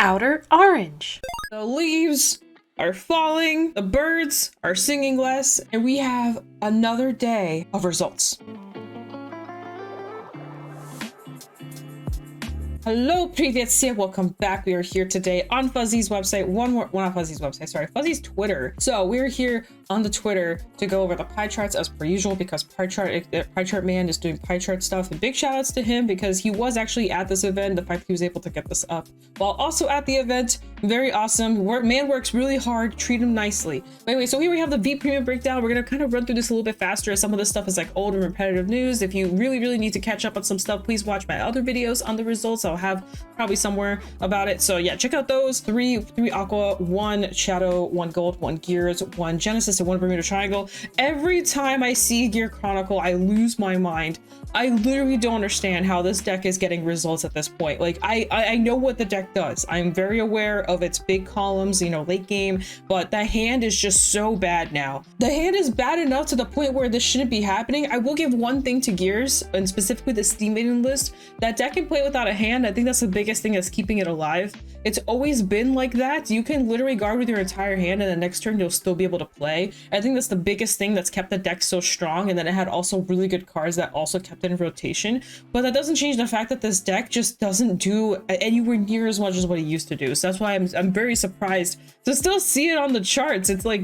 Outer Orange. The leaves are falling, the birds are singing less, and we have another day of results. Hello, привет, welcome back. We are here today on Fuzzy's website. Fuzzy's Twitter. So we're here on the Twitter to go over the pie charts as per usual, because pie chart man is doing pie chart stuff. And big shout outs to him because he was actually at this event. The fact that he was able to get this up while also at the event, very awesome. Man works really hard, treat him nicely. But anyway, so here we have the V premium breakdown. We're gonna kind of run through this a little bit faster, as some of this stuff is like old and repetitive news. If you really need to catch up on some stuff, please watch my other videos on the results. I'll have probably somewhere about it. So yeah, check out those. Three aqua, 1 shadow, 1 gold, 1 gears, 1 genesis, and 1 Bermuda triangle. Every time I see Gear Chronicle, I lose my mind. I literally don't understand how this deck is getting results at this point. Like I know what the deck does. I'm very aware of its big columns, you know, late game, but the hand is just so bad now. The hand is bad enough to the point where this shouldn't be happening. I will give one thing to Gears, and specifically the Steam Maiden list. That deck can play without a hand. I think that's the biggest thing that's keeping it alive. It's always been like that. You can literally guard with your entire hand, and the next turn you'll still be able to play. I think that's the biggest thing that's kept the deck so strong, and then it had also really good cards that also kept it in rotation. But that doesn't change the fact that this deck just doesn't do anywhere near as much as what it used to do. So that's why I'm very surprised to still see it on the charts. It's like,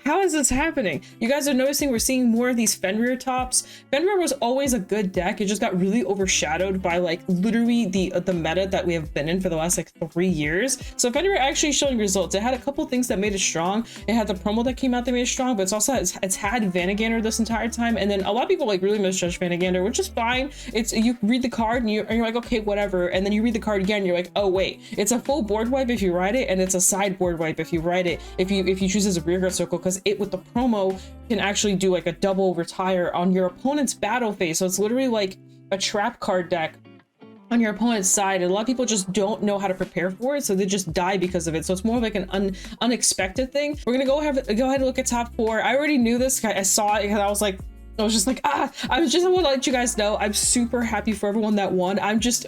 how is this happening? You guys are noticing we're seeing more of these Fenrir tops. Fenrir was always a good deck. It just got really overshadowed by like literally the meta that we have been in for the last like 3 years. So Fenrir actually showing results. It had a couple things that made it strong. It had the promo that came out that made it strong, but it's had Vanguard this entire time. And then a lot of people like really misjudge Vanguard, which is fine. It's, you read the card and you're like, okay, whatever. And then you read the card again, and you're like, oh wait, it's a full board wipe if you ride it, and it's a side board wipe if you ride it, if you choose as a rearguard circle, because it with the promo can actually do like a double retire on your opponent's battle phase. So it's literally like a trap card deck on your opponent's side, and a lot of people just don't know how to prepare for it, so they just die because of it. So it's more like an unexpected thing. We're gonna go ahead and look at top 4. I already knew this. I saw it because I was just like, I want to let you guys know I'm super happy for everyone that won. I'm just,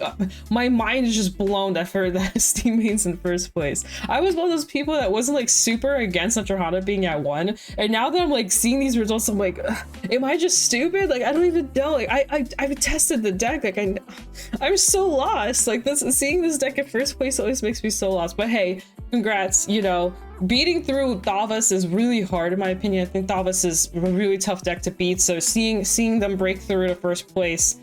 my mind is just blown that for the Steam Mains in first place. I was one of those people that wasn't like super against Shojodoji being at 1, and now that I'm like seeing these results, I'm like, am I just stupid? Like, I don't even know. Like, I've tested the deck. Like, I'm so lost. Like, seeing this deck in first place always makes me so lost. But hey, congrats. You know, beating through Davos is really hard in my opinion. I think Davos is a really tough deck to beat, so seeing them break through to first place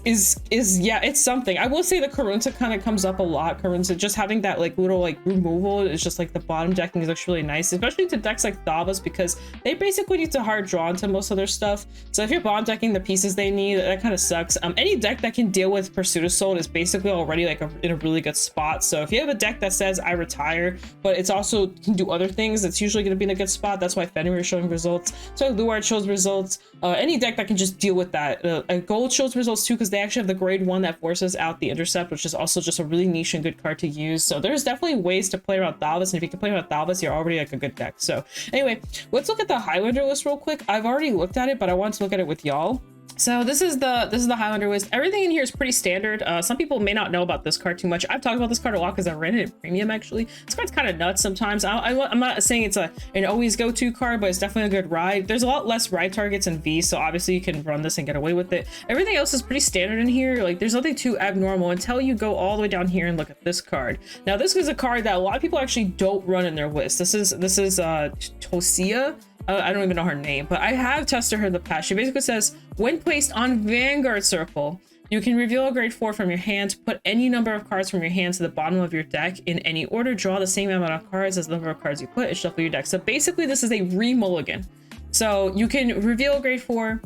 is yeah, it's something. I will say the Karunta kind of comes up a lot. Karunta just having that like little like removal is just like the bottom decking looks really nice, especially to decks like Davos, because they basically need to hard draw into most of their stuff. So if you're bottom decking the pieces they need, that kind of sucks. Any deck that can deal with Pursuit of Soul is basically already like in a really good spot. So if you have a deck that says I retire, but it's also can do other things, it's usually going to be in a good spot. That's why Fenrir is showing results. So Luard shows results. Any deck that can just deal with that. Gold shows results too, because they actually have the grade 1 that forces out the intercept, which is also just a really niche and good card to use. So there's definitely ways to play around Davos, and if you can play around Davos, you're already like a good deck. So anyway, let's look at the Highlander list real quick. I've already looked at it, but I want to look at it with y'all. So this is the Highlander list. Everything in here is pretty standard. Some people may not know about this card too much. I've talked about this card a lot because I ran it in premium actually. This card's kind of nuts sometimes. I'm not saying it's an always go-to card, but it's definitely a good ride. There's a lot less ride targets in V, so obviously you can run this and get away with it. Everything else is pretty standard in here. Like, there's nothing too abnormal until you go all the way down here and look at this card. Now this is a card that a lot of people actually don't run in their list. This is Tosia. I don't even know her name, but I have tested her in the past. She basically says, when placed on Vanguard Circle, you can reveal a grade 4 from your hand, put any number of cards from your hand to the bottom of your deck in any order, draw the same amount of cards as the number of cards you put, and shuffle your deck. So basically this is a re-mulligan. So you can reveal a grade 4,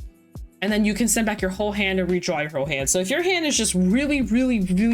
and then you can send back your whole hand and redraw your whole hand. So if your hand is just really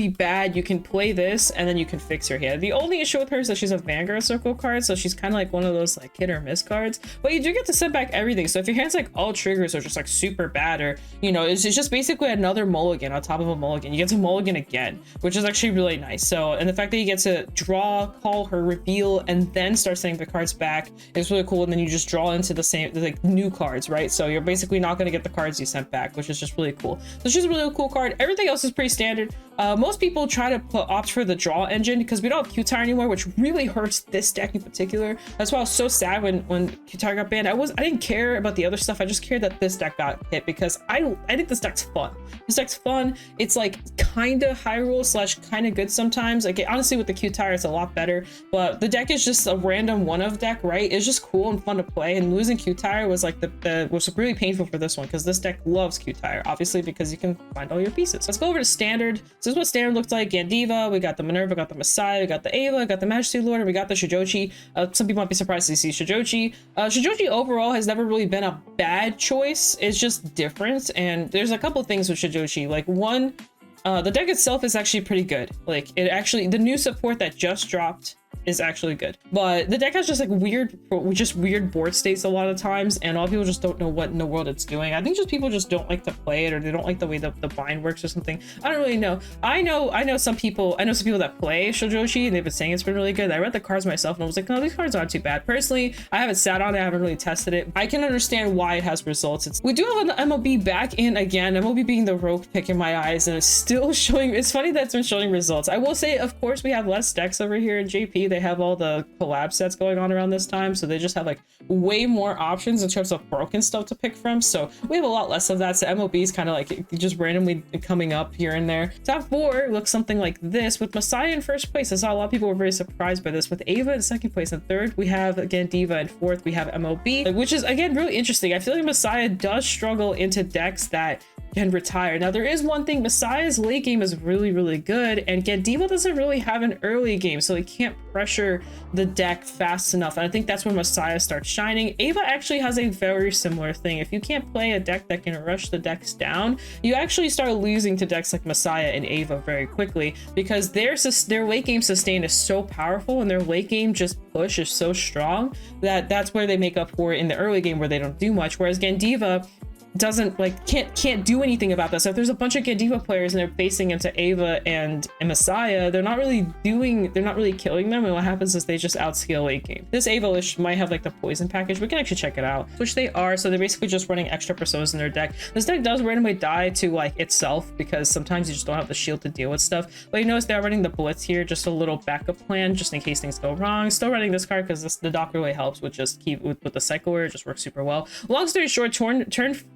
bad, you can play this and then you can fix your hand. The only issue with her is that she's a Vanguard Circle card, so she's kind of like one of those like hit or miss cards, but you do get to send back everything. So if your hand's like all triggers or just like super bad, or you know, it's just basically another mulligan on top of a mulligan. You get to mulligan again, which is actually really nice. So, and the fact that you get to draw, call her, reveal, and then start sending the cards back is really cool. And then you just draw into the same like new cards, right? So you're basically not going to get the cards you sent back, which is just really cool. So she's a really cool card. Everything else is pretty standard. Most people try to opt for the draw engine because we don't have Q-Tire anymore, which really hurts this deck in particular. That's why I was so sad when Q-Tire got banned. I didn't care about the other stuff. I just cared that this deck got hit because I think this deck's fun. This deck's fun. It's like kind of high roll / kind of good sometimes. Like honestly, with the Q-Tire, it's a lot better. But the deck is just a random one-of deck, right? It's just cool and fun to play. And losing Q-Tire was like was really painful for this one because this deck loves Q-Tire, obviously, because you can find all your pieces. Let's go over to standard. So this is what standard looks like. Gandiva, we got the Minerva, got the Messiah, we got the Ava, got the Majesty Lord, and we got the Shojodoji. Some people might be surprised to see Shojodoji. Shojodoji overall has never really been a bad choice. It's just different, and there's a couple things with Shojodoji. Like one, the deck itself is actually pretty good. Like the new support that just dropped is actually good, but the deck has just like weird board states a lot of times, and a lot of people just don't know what in the world it's doing. I think just people just don't like to play it, or they don't like the way the bind works or something. I don't really know. I know some people that play Shojodoji, and they've been saying it's been really good. I read the cards myself and I was like, no, these cards aren't too bad. Personally, I haven't sat on it, I haven't really tested it. I can understand why it has results. We do have an MLB back in again, MLB being the rogue pick in my eyes, and it's still showing. It's funny that it's been showing results. I will say, of course, we have less decks over here in JP. They have all the collab sets going on around this time, so they just have like way more options in terms of broken stuff to pick from, so we have a lot less of that. So MLB is kind of like just randomly coming up here and there. Top 4 looks something like this, with Messiah in first place. I saw a lot of people were very surprised by this, with Ava in second place, and third we have Gandiva, and fourth we have MLB, which is again really interesting. I feel like Messiah does struggle into decks that can retire. Now there is one thing, Messiah's late game is really good, and Gandiva doesn't really have an early game, so he can't pressure the deck fast enough, and I think that's when Messiah starts shining. Ava actually has a very similar thing. If you can't play a deck that can rush the decks down, you actually start losing to decks like Messiah and Ava very quickly, because their late game sustain is so powerful, and their late game just push is so strong that that's where they make up for it in the early game where they don't do much, whereas Gandiva doesn't like can't do anything about this. So if there's a bunch of Gandiva players and they're facing into Ava and Messiah, they're not really killing them, and what happens is they just outscale late game. This Ava-ish might have like the poison package. We can actually check it out, which they are. So they're basically just running extra personas in their deck. This deck does randomly die to like itself because sometimes you just don't have the shield to deal with stuff, but you notice they're running the Blitz here, just a little backup plan just in case things go wrong. Still running this card because the dock really helps with just with the cycle where it just works super well. Long story short, turn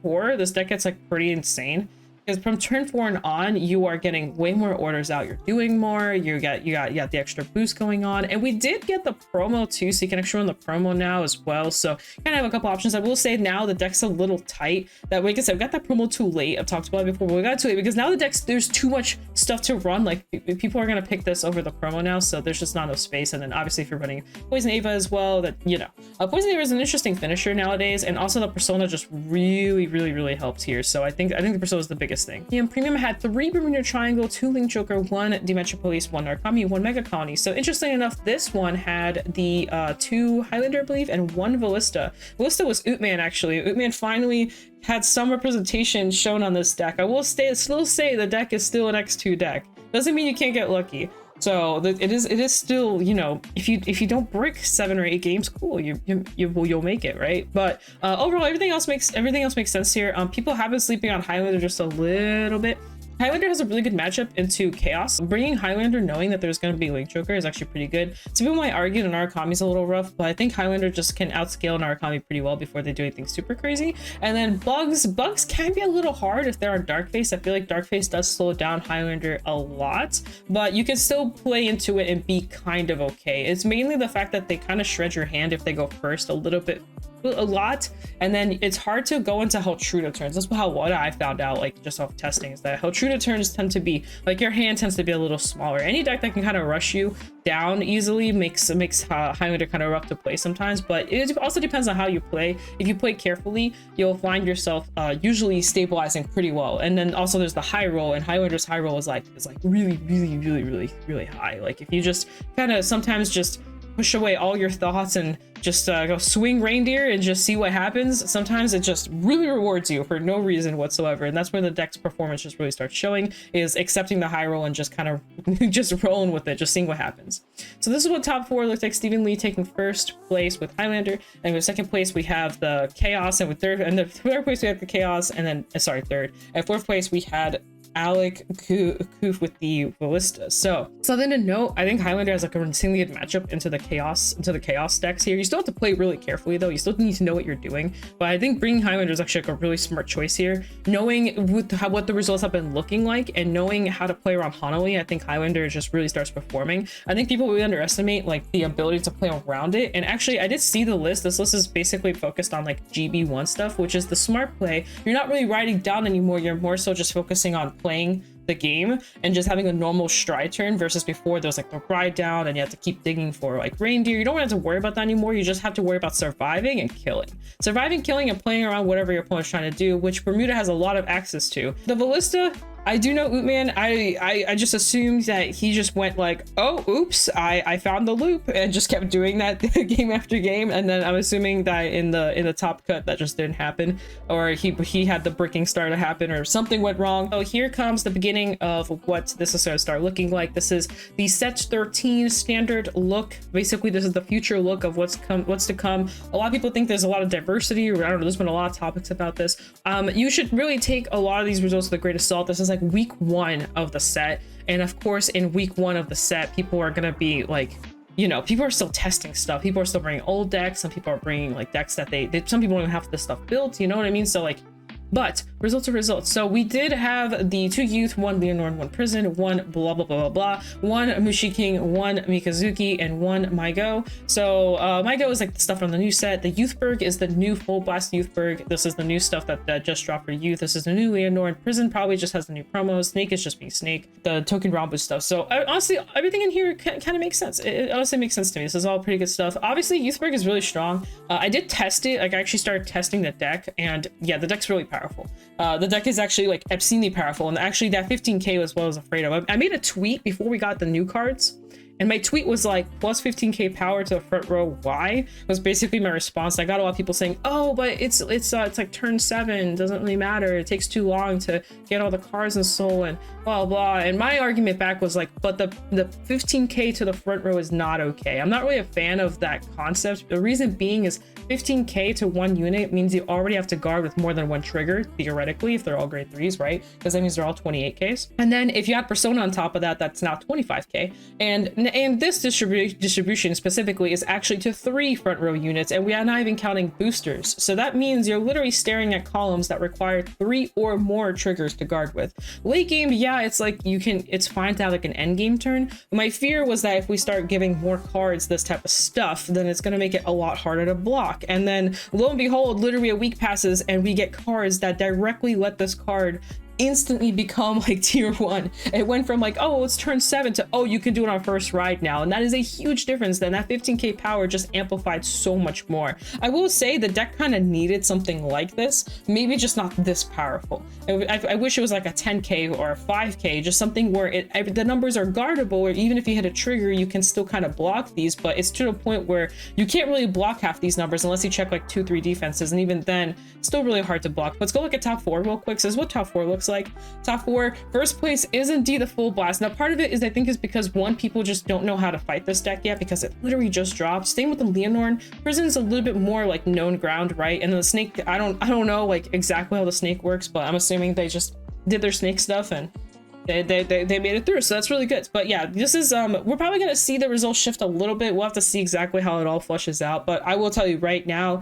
4, this deck gets like pretty insane, because from turn 4 and on, you are getting way more orders out. You're doing more. You got the extra boost going on, and we did get the promo too, so you can actually run the promo now as well. So kind of have a couple options. I will say now the deck's a little tight. That way, like I said, we got that promo too late. I've talked about it before, but we got it too late because now the deck's there's too much stuff to run. Like people are gonna pick this over the promo now, so there's just not enough space. And then obviously if you're running Poison Ava as well, that Poison Ava is an interesting finisher nowadays, and also the persona just really helps here. So I think the persona is the biggest thing. In premium had 3 Bermuda Triangle, 2 Link Joker, 1 Dimension Police, 1 Narukami, 1 Mega Colony. So interestingly enough, this one had the 2 Highlander, I believe, and 1 Ballista. Ballista was Ootman actually. Ootman finally had some representation shown on this deck. I will still say the deck is still an X2 deck. Doesn't mean you can't get lucky. So it is still, if you don't brick 7 or 8 games, cool, you'll make it, right? But overall, everything else makes sense here. People have been sleeping on Highlander just a little bit. Highlander has a really good matchup into Chaos. Bringing Highlander knowing that there's going to be Link Joker is actually pretty good. Some people might argue that Narukami's a little rough, but I think Highlander just can outscale Narukami pretty well before they do anything super crazy. And then Bugs can be a little hard if they're on Darkface. I feel like Darkface does slow down Highlander a lot, but you can still play into it and be kind of okay. It's mainly the fact that they kind of shred your hand if they go first a lot, and then it's hard to go into Heltruda turns. That's what I found out, like just off testing, is that Heltruda turns tend to be like your hand tends to be a little smaller. Any deck that can kind of rush you down easily makes Highlander kind of rough to play sometimes, but it also depends on how you play. If you play carefully, you'll find yourself usually stabilizing pretty well. And then also there's the high roll, and Highlander's high roll is like really high. Like if you just kind of sometimes just push away all your thoughts and just go swing reindeer and just see what happens, sometimes it just really rewards you for no reason whatsoever. And that's where the deck's performance just really starts showing, is accepting the high roll and just kind of just rolling with it, just seeing what happens. So this is what top 4 looks like. Stephen Lee taking first place with Highlander, and with second place we have the Chaos, and with third place we have the Chaos, and then third and fourth place we had Alec Koof with the Ballista. So something to note, I think Highlander has like a insanely good matchup into the chaos decks here. You still have to play really carefully though. You still need to know what you're doing, but I think bringing Highlander is actually like a really smart choice here. Knowing what the results have been looking like and knowing how to play around Hanali, I think Highlander just really starts performing. I think people really underestimate like the ability to play around it. And actually I did see the list. This list is basically focused on like GB1 stuff, which is the smart play. You're not really riding down anymore. You're more so just focusing on playing the game and just having a normal stride turn, versus before there was like the ride down and you have to keep digging for like reindeer. You don't have to worry about that anymore. You just have to worry about surviving and killing. Surviving, killing, and playing around whatever your opponent's trying to do, which Bermuda has a lot of access to. The Ballista, I do know Ootman. I just assumed that he just went like, oh, oops, I found the loop, and just kept doing that game after game. And then I'm assuming that in the top cut that just didn't happen, or he had the bricking start to happen, or something went wrong. So here comes the beginning of what this is going to start looking like. This is the set 13 standard look. Basically, this is the future look of what's to come. A lot of people think there's a lot of diversity, or I don't know, there's been a lot of topics about this. You should really take a lot of these results with a grain of salt. This is like week 1 of the set, and of course in week 1 of the set people are gonna be like, you know, people are still testing stuff. People are still bringing old decks. Some people are bringing like decks that some people don't even have this stuff built, you know what I mean? So like, but results are results. So we did have the 2 youth, 1 Leonore, 1 prison, 1 blah blah blah blah blah, 1 Mushi King, 1 Mikazuki, and 1 Maigo. So Maigo is like the stuff from the new set. The Youthberg is the new full blast Youthberg. This is the new stuff that just dropped for youth. This is the new Leonore, and prison probably just has the new promos. Snake is just being Snake. The token Rambu stuff. So honestly, everything in here kind of makes sense. It honestly makes sense to me. This is all pretty good stuff. Obviously Youthberg is really strong. I did test it. Like I actually started testing the deck, and yeah, the deck's really powerful. The deck is actually like obscenely powerful, and actually that 15k was what I was afraid of. I made a tweet before we got the new cards, and my tweet was like plus 15k power to the front row. Why was basically my response. I got a lot of people saying, oh, but it's like turn 7, doesn't really matter, it takes too long to get all the cards and soul and blah blah. And my argument back was like, but the 15k to the front row is not okay. I'm not really a fan of that concept. The reason being is 15k to 1 unit means you already have to guard with more than 1 trigger, theoretically, if they're all grade 3s, right? Because that means they're all 28ks. And then if you add persona on top of that, that's now 25k. And this distribution specifically is actually to 3 front row units, and we are not even counting boosters. So that means you're literally staring at columns that require 3 or more triggers to guard with. Late game, yeah, it's like it's fine to have like an end game turn. My fear was that if we start giving more cards this type of stuff, then it's going to make it a lot harder to block. And then lo and behold, literally a week passes and we get cards that directly let this card instantly become like tier 1. It went from like, oh, it's turn 7 to, oh, you can do it on first ride now. And that is a huge difference. Then that 15k power just amplified so much more. I will say the deck kind of needed something like this, maybe just not this powerful. I wish it was like a 10k or a 5k, just something where the numbers are guardable, or even if you hit a trigger you can still kind of block these, but it's to a point where you can't really block half these numbers unless you check like 2-3 defenses, and even then still really hard to block. Let's go look at top 4 real quick. So this is what top 4 looks like. Top 4, first place is indeed the full blast. Now part of it is I think is because one, people just don't know how to fight this deck yet because it literally just dropped. Same with the Leonore. Prison's a little bit more like known ground, right? And the Snake, I don't know like exactly how the Snake works, but I'm assuming they just did their Snake stuff and they made it through, so that's really good. But yeah, this is we're probably gonna see the results shift a little bit. We'll have to see exactly how it all flushes out, but I will tell you right now,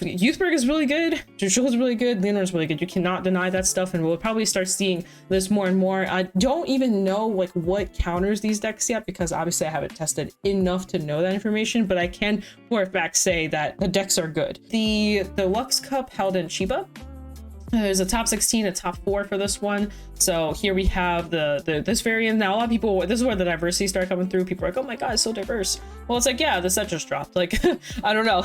Youthberg is really good, Jojo is really good, Leonore is really good. You cannot deny that stuff, and we'll probably start seeing this more and more. I don't even know like what counters these decks yet, because obviously I haven't tested enough to know that information, but I can for a fact say that the decks are good. The Lux Cup held in Chiba. There's a top 16, a top 4 for this one. So here we have this variant. Now a lot of people, this is where the diversity started coming through. People are like, oh my god, it's so diverse. Well, it's like, yeah, the set just dropped. Like, I don't know.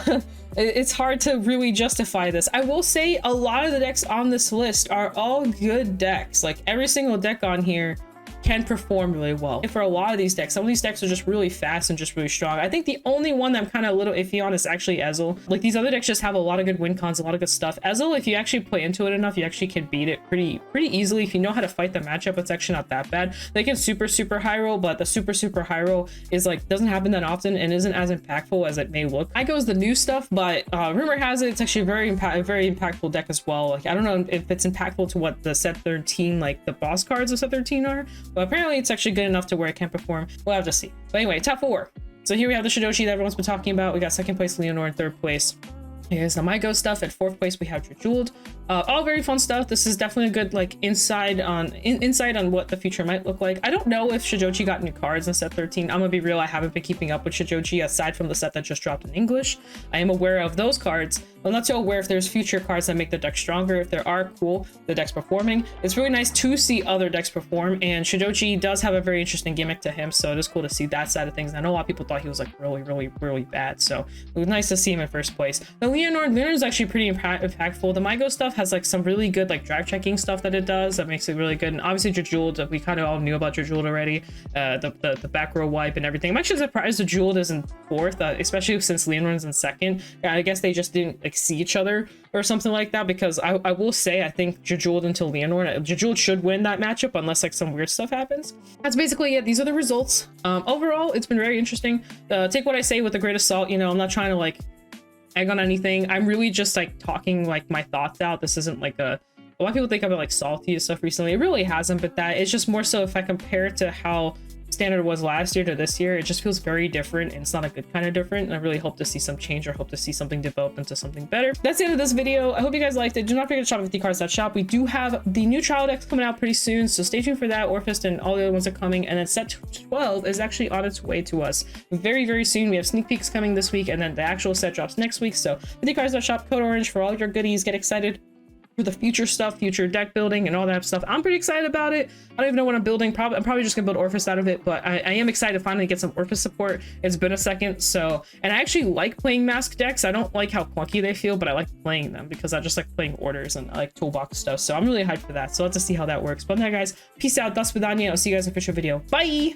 It's hard to really justify this. I will say a lot of the decks on this list are all good decks. Like every single deck on here can perform really well. And for a lot of these decks, some of these decks are just really fast and just really strong. I think the only one that I'm kind of a little iffy on is actually Ezel. Like these other decks just have a lot of good win cons, a lot of good stuff. Ezel, if you actually play into it enough, you actually can beat it pretty easily. If you know how to fight the matchup, it's actually not that bad. They can super high roll, but the super high roll is like doesn't happen that often and isn't as impactful as it may look. I goes the new stuff, but rumor has it it's actually a very impactful deck as well. Like I don't know if it's impactful to what the set 13, like the boss cards of set 13 are, but apparently it's actually good enough to where it can perform. We'll have to see. But anyway, top 4. So here we have the Shojodoji that everyone's been talking about. We got second place Leonor in third place. Here's the MyGo stuff. At fourth place we have Jeweled. All very fun stuff. This is definitely a good like insight on what the future might look like. I don't know if Shojodoji got new cards in set 13. I'm gonna be real, I haven't been keeping up with Shojodoji aside from the set that just dropped in English. I am aware of those cards. I'm not so aware if there's future cards that make the deck stronger. If there are, cool, the deck's performing. It's really nice to see other decks perform, and Shojodoji does have a very interesting gimmick to him, so it is cool to see that side of things. I know a lot of people thought he was like really bad, so it was nice to see him in first place. The Leonor is actually pretty impactful. The MyGo stuff has like some really good like drive checking stuff that it does that makes it really good, and obviously Jeweled, we kind of all knew about Jeweled already. The back row wipe and everything. I'm actually surprised the Jeweled is in fourth, especially since Leonor's in second. I guess they just didn't like see each other or something like that, because I will say I think Jeweled until Leonor, Jeweled should win that matchup unless like some weird stuff happens. That's basically it. These are the results. Overall, it's been very interesting. Take what I say with a grain of salt. You know, I'm not trying to like egg on anything. I'm really just like talking like my thoughts out. This isn't like a lot of people think I've been like salty and stuff recently. It really hasn't, but that it's just more so if I compare it to how Standard was last year to this year, it just feels very different, and it's not a good kind of different, and I really hope to see some change, or hope to see something develop into something better. That's the end of this video. I hope you guys liked it. Do not forget to shop at 50cards.shop. We do have the new trial decks coming out pretty soon, so stay tuned for that. Orphist and all the other ones are coming, and then set 12 is actually on its way to us very soon. We have sneak peeks coming this week, and then the actual set drops next week. So 50cards.shop, code orange for all your goodies. Get excited for the future stuff, future deck building and all that stuff. I'm pretty excited about it. I don't even know what I'm building. I'm probably just gonna build Orphist out of it, but I am excited to finally get some Orphist support. It's been a second, so, and I actually like playing mask decks. I don't like how clunky they feel, but I like playing them because I just like playing orders and I like toolbox stuff. So I'm really hyped for that. So let's just see how that works. But yeah, guys, peace out. Das vidanya. I'll see you guys in a future video. Bye.